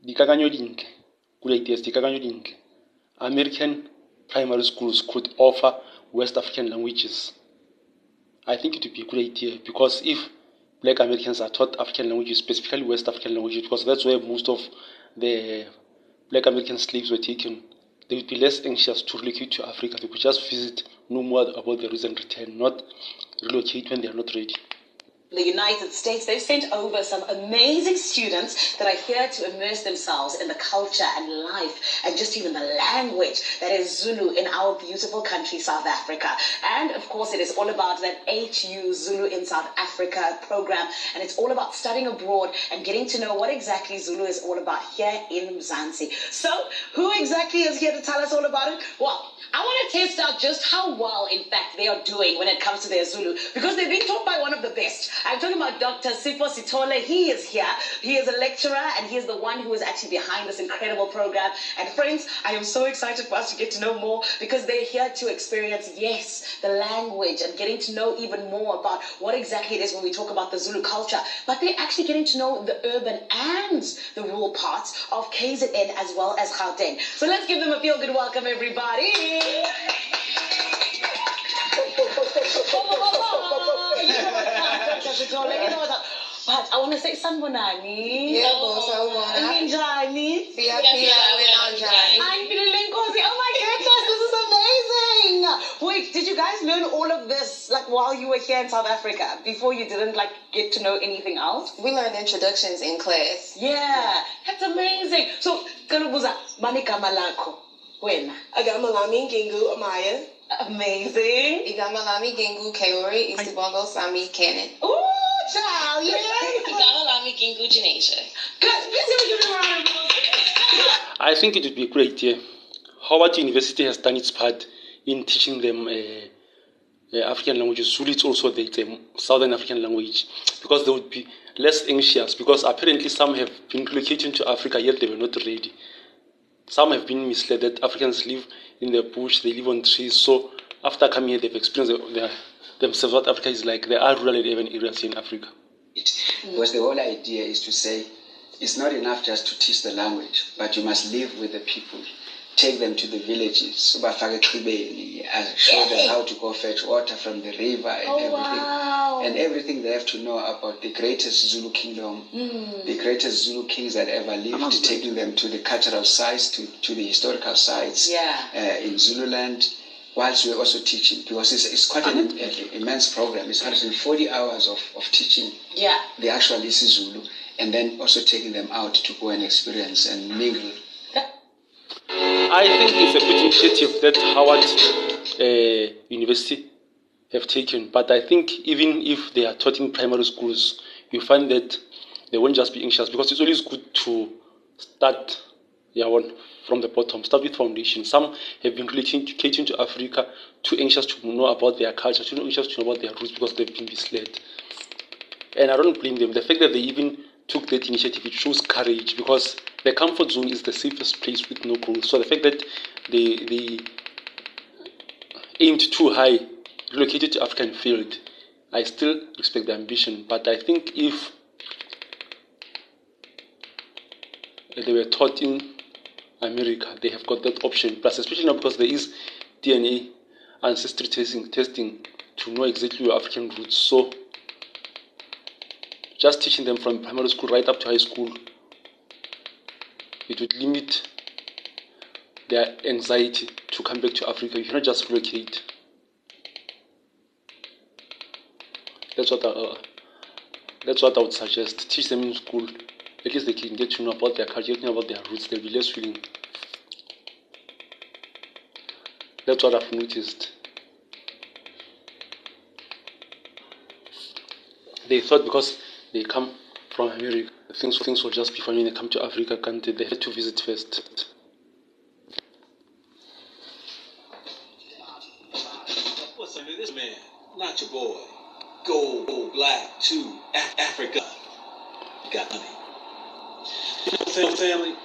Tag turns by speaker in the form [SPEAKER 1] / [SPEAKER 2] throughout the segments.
[SPEAKER 1] dikakanyo dintle, good ideas, dikakanyo dintle. American primary schools could offer West African languages. I think it would be a good idea, because if Black Americans are taught African languages, specifically West African languages, because that's where most of the Black American slaves were taken, they would be less anxious to relocate to Africa. They could just visit, know more about the reason return, not relocate when they are not ready.
[SPEAKER 2] The United States, they've sent over some amazing students that are here to immerse themselves in the culture and life and just even the language that is Zulu in our beautiful country, South Africa. And of course, it is all about that HU Zulu in South Africa program. And it's all about studying abroad and getting to know what exactly Zulu is all about here in Mzansi. So who exactly is here to tell us all about it? Well, I want to test out just how well, in fact, they are doing when it comes to their Zulu, because they're being taught by one of the best. I'm talking about Dr. Sipho Sitole. He is here. He is a lecturer, and he is the one who is actually behind this incredible program. And friends, I am so excited for us to get to know more, because they're here to experience, yes, the language and getting to know even more about what exactly it is when we talk about the Zulu culture. But they're actually getting to know the urban and the rural parts of KZN as well as Gauteng. So let's give them a feel-good welcome, everybody. But I want to say sanibonani.
[SPEAKER 3] Yebo, sawubona.
[SPEAKER 2] Ninjani?
[SPEAKER 3] Siyaphila wena njani?
[SPEAKER 2] I'm feeling cozy. Oh my goodness, this is amazing. Wait, did you guys learn all of this like while you were here in South Africa? Before you didn't like get to know anything else?
[SPEAKER 3] We learned introductions in class.
[SPEAKER 2] Yeah, that's amazing. So, Kalubuza, mani gama lakho. Wena?
[SPEAKER 4] Agama lami Ngingu Amaya.
[SPEAKER 2] Amazing.
[SPEAKER 3] Igama lami Gingu Kaori Isibongo Sami Cannon.
[SPEAKER 2] Ooh, child, yeah.
[SPEAKER 3] Igama lami Gingu Janisha.
[SPEAKER 1] I think it would be a great idea. Howard University has done its part in teaching them African languages. Zulu is also the Southern African language, because they would be less anxious, because apparently some have been relocating to Africa yet they were not ready. Some have been misled that Africans live in the bush, they live on trees. So after coming here, they've experienced themselves what Africa is like. There are rural and urban areas here in Africa.
[SPEAKER 5] Because the whole idea is to say it's not enough just to teach the language, but you must live with the people. Take them to the villages, show them how to go fetch water from the river and everything.
[SPEAKER 2] Wow.
[SPEAKER 5] And everything they have to know about the greatest Zulu kingdom, the greatest Zulu kings that ever lived, taking them to the cultural sites, to the historical sites in Zululand, whilst we're also teaching, because it's quite an immense program. It's 140 hours of teaching the actual isiZulu, and then also taking them out to go and experience and mingle.
[SPEAKER 1] I think it's a good initiative that Howard University have taken, but I think even if they are taught in primary schools, you find that they won't just be anxious, because it's always good to start from the bottom, start with foundation. Some have been relocating to Africa too anxious to know about their culture, too anxious to know about their roots, because they've been misled. And I don't blame them. The fact that they even took that initiative, it shows courage, because the comfort zone is the safest place with no growth. So the fact that they aimed too high, relocated to Africa and failed, I still respect the ambition. But I think if they were taught in America, they have got that option. Plus, especially now because there is DNA ancestry testing to know exactly your African roots. So just teaching them from primary school right up to high school, it would limit their anxiety to come back to Africa. You cannot just relocate. That's what I would suggest. Teach them in school. At least they can get to know about their culture, get to know about their roots. They'll be less willing. That's what I've noticed. They thought because they come from America, things will just be fine when they come to Africa. They had to visit first.
[SPEAKER 6] Listen to this man, not your boy. Go black to Africa. You got money. Family,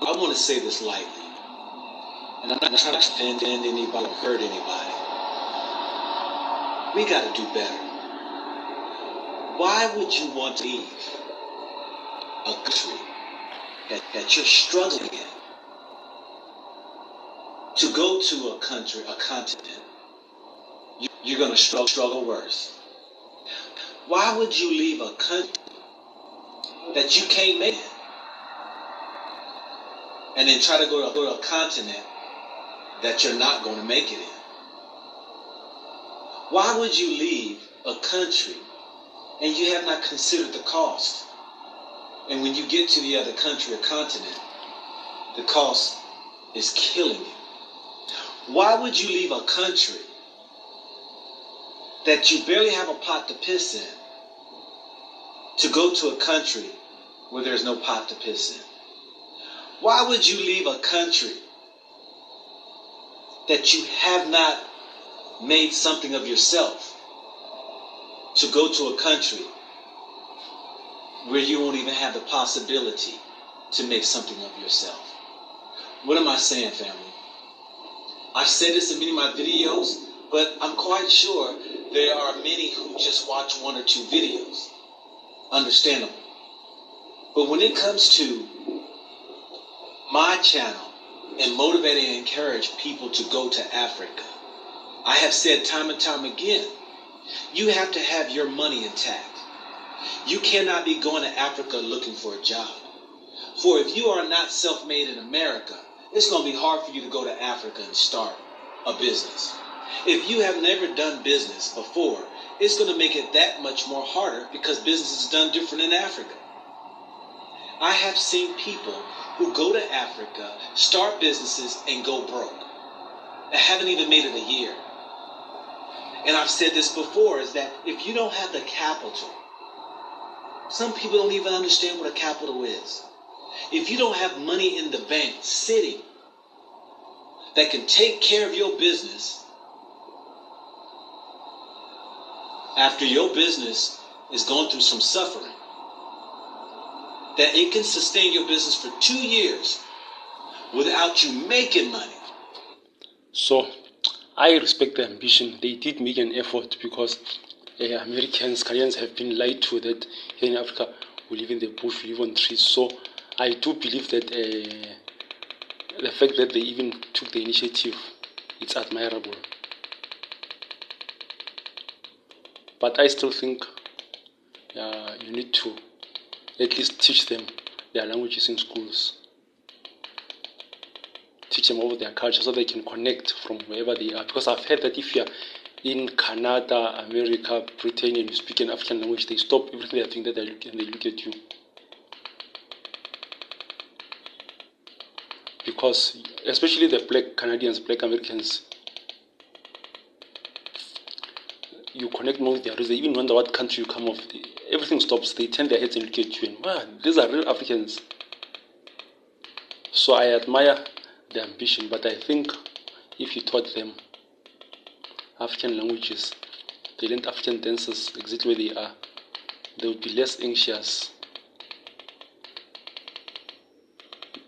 [SPEAKER 6] I want to say this lightly, and I'm not trying to offend anybody or hurt anybody. We got to do better. Why would you want to leave a country that you're struggling in to go to a country, a continent, you're going to struggle worse? Why would you leave a country that you can't make it and then try to go to a continent that you're not going to make it in? Why would you leave a country and you have not considered the cost? And when you get to the other country or continent, the cost is killing you. Why would you leave a country that you barely have a pot to piss in to go to a country where there's no pot to piss in? Why would you leave a country that you have not made something of yourself to go to a country where you won't even have the possibility to make something of yourself? What am I saying, family? I've said this in many of my videos, but I'm quite sure there are many who just watch one or two videos. Understandable. But when it comes to my channel and motivating and encourage people to go to Africa, I have said time and time again, you have to have your money intact. You cannot be going to Africa looking for a job. For if you are not self-made in America, it's going to be hard for you to go to Africa and start a business. If you have never done business before, it's going to make it that much more harder because business is done different in Africa. I have seen people who go to Africa, start businesses, and go broke. I haven't even made it a year. And I've said this before, is that if you don't have the capital, some people don't even understand what a capital is. If you don't have money in the bank sitting that can take care of your business after your business is going through some suffering, that it can sustain your business for 2 years without you making money.
[SPEAKER 1] So I respect the ambition. They did make an effort because Americans, Koreans have been lied to that here in Africa we live in the bush, we live on trees. So I do believe that the fact that they even took the initiative, it's admirable. But I still think you need to at least teach them their languages in schools. Teach them about their culture so they can connect from wherever they are. Because I've heard that if you're in Canada, America, Britain, and you speak an African language, they stop everything they're doing that and they look at you. Because especially the black Canadians, black Americans, you connect more with their roots. They even wonder what country you come of. Everything stops. They turn their heads and look at you and, wow, these are real Africans. So I admire the ambition, but I think if you taught them African languages, they learned African dances exactly where they are, they would be less anxious.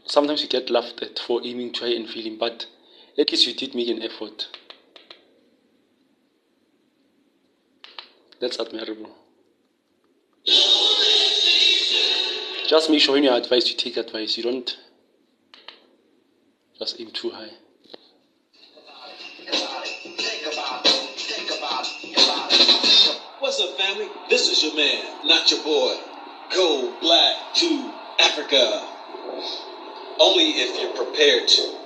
[SPEAKER 1] Sometimes you get laughed at for aiming too high and failing, but at least you did make an effort. That's admirable. Just make sure when you advise, you take advice. You don't just aim too high.
[SPEAKER 6] What's up, family? This is your man, not your boy. Go black to Africa. Only if you're prepared to.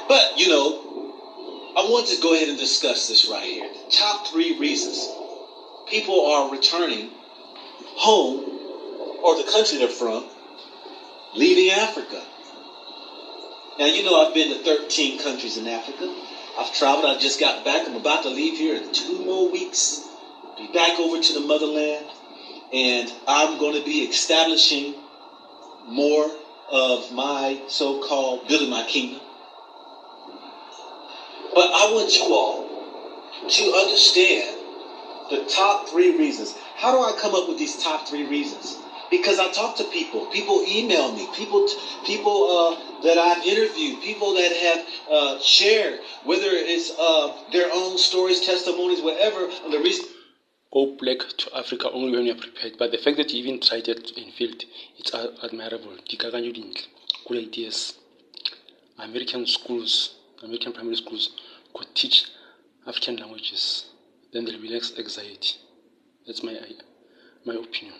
[SPEAKER 6] But, you know, I want to go ahead and discuss this right here. The top 3 reasons people are returning home or the country they're from, leaving Africa. Now, you know, I've been to 13 countries in Africa. I've traveled. I just got back. I'm about to leave here in 2 more weeks. Be back over to the motherland. And I'm going to be establishing more of my so-called building my kingdom. But I want you all to understand the top 3 reasons. How do I come up with these top 3 reasons? Because I talk to people. People email me. People that I've interviewed. People that have shared, whether it's their own stories, testimonies, whatever. The reason.
[SPEAKER 1] go back to Africa only when you're prepared. But the fact that you even tried it and failed, it's admirable. Good ideas. American primary schools could teach African languages. Then there will be less anxiety. That's my opinion.